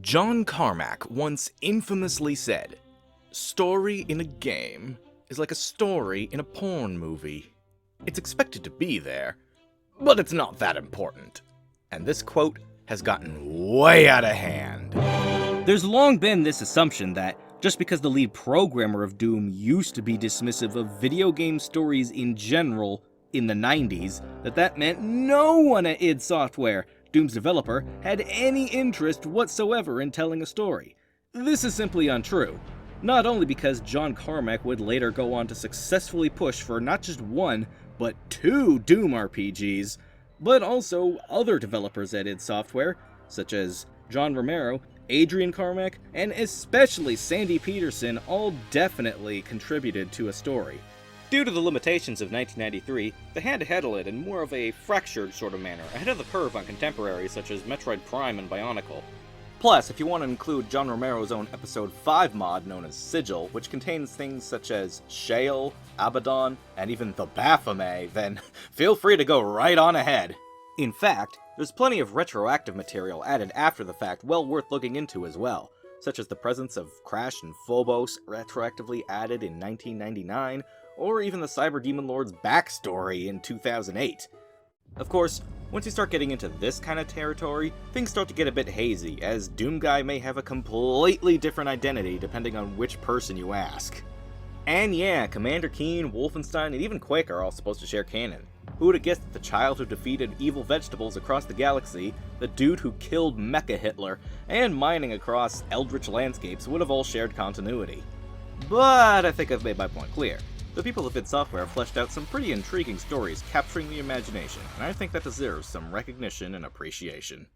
John Carmack once infamously said, "Story in a game is like a story in a porn movie. It's expected to be there, but it's not that important." And this quote has gotten way out of hand. There's long been this assumption that just because the lead programmer of Doom used to be dismissive of video game stories in general in the 90s, that meant no one at id Software, Doom's developer, had any interest whatsoever in telling a story. This is simply untrue. Not only because John Carmack would later go on to successfully push for not just one, but 2 Doom RPGs, but also other developers at id Software, such as John Romero, Adrian Carmack, and especially Sandy Peterson all definitely contributed to a story. Due to the limitations of 1993, they had to handle it in more of a fractured sort of manner, ahead of the curve on contemporaries such as Metroid Prime and Bionicle. Plus, if you want to include John Romero's own Episode 5 mod known as Sigil, which contains things such as Shale, Abaddon, and even the Baphomet, then feel free to go right on ahead. In fact, there's plenty of retroactive material added after the fact well worth looking into as well, such as the presence of Crash and Phobos retroactively added in 1999, or even the Cyber Demon Lord's backstory in 2008. Of course, once you start getting into this kind of territory, things start to get a bit hazy, as Doomguy may have a completely different identity depending on which person you ask. And yeah, Commander Keen, Wolfenstein, and even Quake are all supposed to share canon. Who would have guessed that the child who defeated evil vegetables across the galaxy, the dude who killed Mecha Hitler, and mining across eldritch landscapes would have all shared continuity? But I think I've made my point clear. The people of id Software have fleshed out some pretty intriguing stories capturing the imagination, and I think that deserves some recognition and appreciation.